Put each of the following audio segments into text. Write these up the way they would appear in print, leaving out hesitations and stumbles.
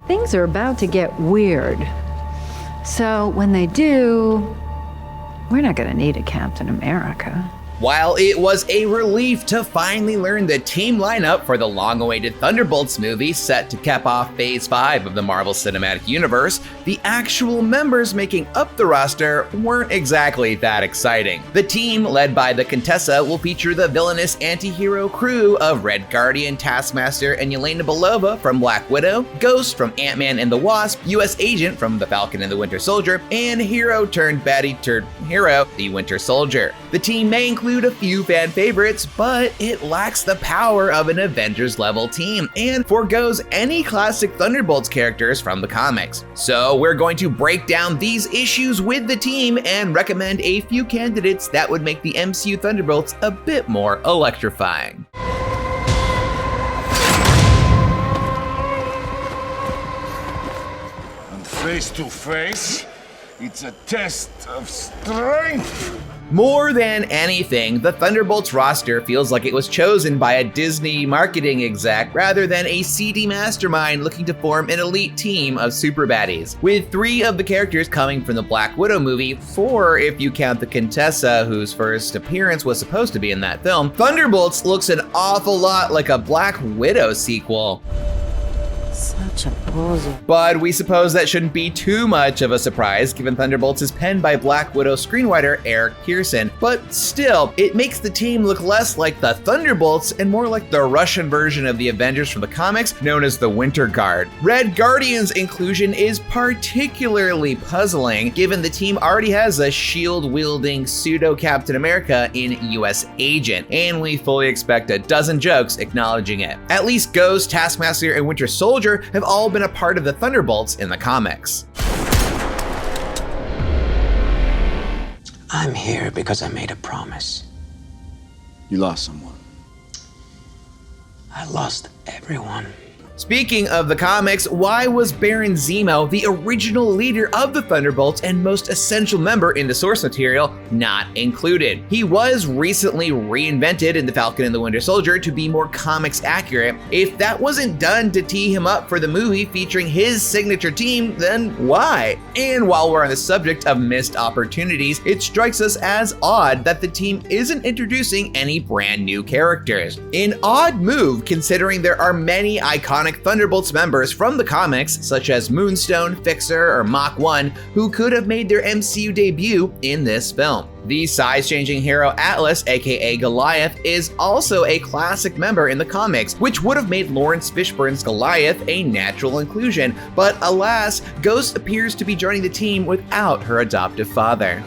things are about to get weird. So when they do, we're not gonna need a Captain America. While it was a relief to finally learn the team lineup for the long-awaited Thunderbolts movie set to cap off Phase 5 of the Marvel Cinematic Universe, the actual members making up the roster weren't exactly that exciting. The team, led by the Contessa, will feature the villainous anti-hero crew of Red Guardian, Taskmaster, and Yelena Belova from Black Widow, Ghost from Ant-Man and the Wasp, US Agent from the Falcon and the Winter Soldier, and hero-turned-baddie-turned-hero, the Winter Soldier. The team may include a few fan favorites, but it lacks the power of an Avengers-level team and forgoes any classic Thunderbolts characters from the comics. So we're going to break down these issues with the team and recommend a few candidates that would make the MCU Thunderbolts a bit more electrifying. And face to face, it's a test of strength. More than anything, the Thunderbolts roster feels like it was chosen by a Disney marketing exec rather than a seedy mastermind looking to form an elite team of super baddies. With 3 of the characters coming from the Black Widow movie, 4 if you count the Contessa, whose first appearance was supposed to be in that film, Thunderbolts looks an awful lot like a Black Widow sequel. Such a puzzle. But we suppose that shouldn't be too much of a surprise, given Thunderbolts is penned by Black Widow screenwriter Eric Pearson. But still, it makes the team look less like the Thunderbolts and more like the Russian version of the Avengers from the comics, known as the Winter Guard. Red Guardian's inclusion is particularly puzzling, given the team already has a shield-wielding pseudo-Captain America in US Agent, and we fully expect a dozen jokes acknowledging it. At least Ghost, Taskmaster, and Winter Soldier have all been a part of the Thunderbolts in the comics. I'm here because I made a promise. You lost someone. I lost everyone. Speaking of the comics, why was Baron Zemo, the original leader of the Thunderbolts and most essential member in the source material, not included? He was recently reinvented in the Falcon and the Winter Soldier to be more comics accurate. If that wasn't done to tee him up for the movie featuring his signature team, then why? And while we're on the subject of missed opportunities, it strikes us as odd that the team isn't introducing any brand new characters. An odd move considering there are many iconic Thunderbolts members from the comics, such as Moonstone, Fixer, or Mach 1, who could have made their MCU debut in this film. The size-changing hero Atlas, aka Goliath, is also a classic member in the comics, which would have made Lawrence Fishburne's Goliath a natural inclusion, but alas, Ghost appears to be joining the team without her adoptive father.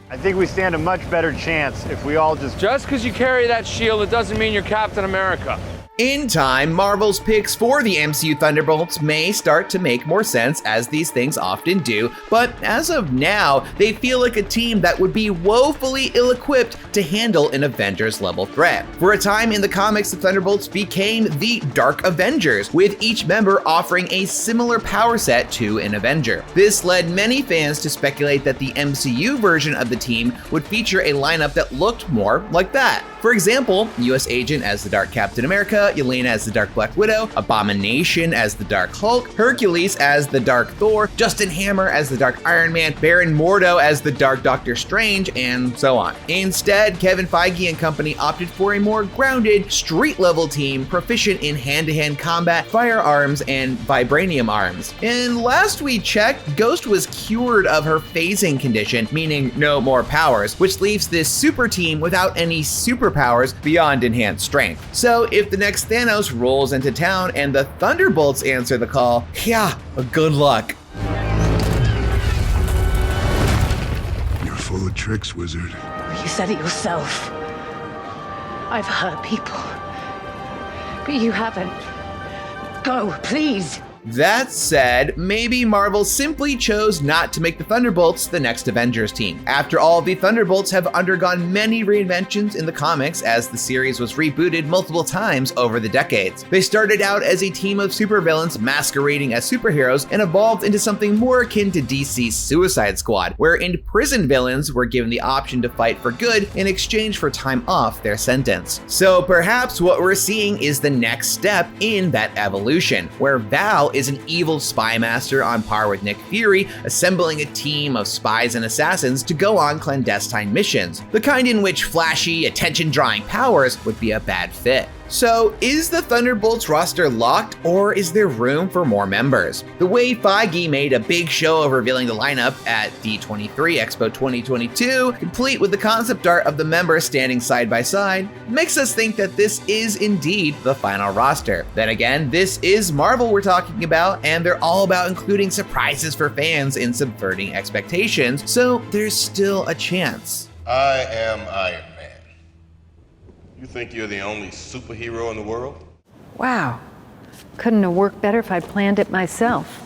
I think we stand a much better chance if we all just because you carry that shield, it doesn't mean you're Captain America. In time, Marvel's picks for the MCU Thunderbolts may start to make more sense, as these things often do, but as of now, they feel like a team that would be woefully ill-equipped to handle an Avengers-level threat. For a time in the comics, the Thunderbolts became the Dark Avengers, with each member offering a similar power set to an Avenger. This led many fans to speculate that the MCU version of the team would feature a lineup that looked more like that. For example, US Agent as the Dark Captain America, Yelena as the Dark Black Widow, Abomination as the Dark Hulk, Hercules as the Dark Thor, Justin Hammer as the Dark Iron Man, Baron Mordo as the Dark Doctor Strange, and so on. Instead, Kevin Feige and company opted for a more grounded, street-level team proficient in hand-to-hand combat, firearms, and vibranium arms. And last we checked, Ghost was cured of her phasing condition, meaning no more powers, which leaves this super team without any superpowers beyond enhanced strength. So if the next Thanos rolls into town and the Thunderbolts answer the call, yeah, good luck. You're full of tricks, wizard. You said it yourself. I've hurt people, but you haven't. Go, please. That said, maybe Marvel simply chose not to make the Thunderbolts the next Avengers team. After all, the Thunderbolts have undergone many reinventions in the comics as the series was rebooted multiple times over the decades. They started out as a team of supervillains masquerading as superheroes and evolved into something more akin to DC's Suicide Squad, where imprisoned villains were given the option to fight for good in exchange for time off their sentence. So perhaps what we're seeing is the next step in that evolution, where Val is an evil spy master on par with Nick Fury, assembling a team of spies and assassins to go on clandestine missions, the kind in which flashy, attention-drawing powers would be a bad fit. So, is the Thunderbolts roster locked, or is there room for more members? The way Feige made a big show of revealing the lineup at D23 Expo 2022, complete with the concept art of the members standing side by side, makes us think that this is indeed the final roster. Then again, this is Marvel we're talking about, and they're all about including surprises for fans in subverting expectations, so there's still a chance. I am Iron Man. You think you're the only superhero in the world? Wow. Couldn't have worked better if I'd planned it myself.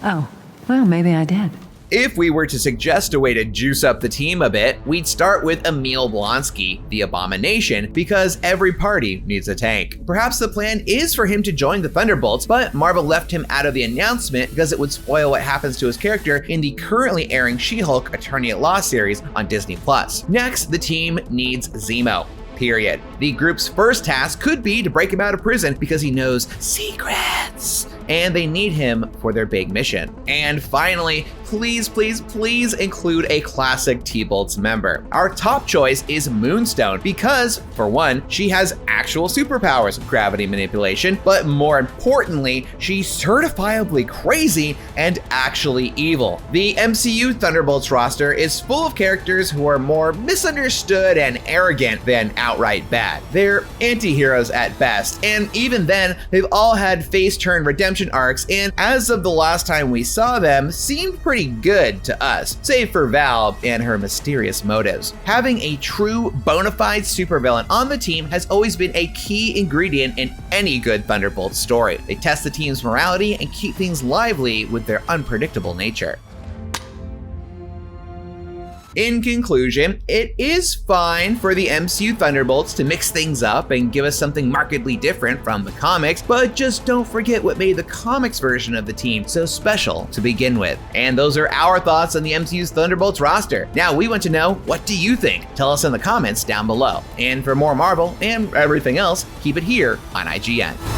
Oh, well, maybe I did. If we were to suggest a way to juice up the team a bit, we'd start with Emil Blonsky, the Abomination, because every party needs a tank. Perhaps the plan is for him to join the Thunderbolts, but Marvel left him out of the announcement because it would spoil what happens to his character in the currently airing She-Hulk Attorney at Law series on Disney+. Next, the team needs Zemo. Period. The group's first task could be to break him out of prison because he knows secrets, and they need him for their big mission. And finally, please, please, please include a classic T-Bolts member. Our top choice is Moonstone because, for one, she has actual superpowers, gravity manipulation, but more importantly, she's certifiably crazy and actually evil. The MCU Thunderbolts roster is full of characters who are more misunderstood and arrogant than outright bad. They're anti-heroes at best, and even then, they've all had face-turn redemption arcs, and as of the last time we saw them, seemed pretty good to us, save for Val and her mysterious motives. Having a true, bona fide supervillain on the team has always been a key ingredient in any good Thunderbolts story. They test the team's morality and keep things lively with their unpredictable nature. In conclusion, it is fine for the MCU Thunderbolts to mix things up and give us something markedly different from the comics, but just don't forget what made the comics version of the team so special to begin with. And those are our thoughts on the MCU's Thunderbolts roster. Now we want to know, what do you think? Tell us in the comments down below. And for more Marvel and everything else, keep it here on IGN.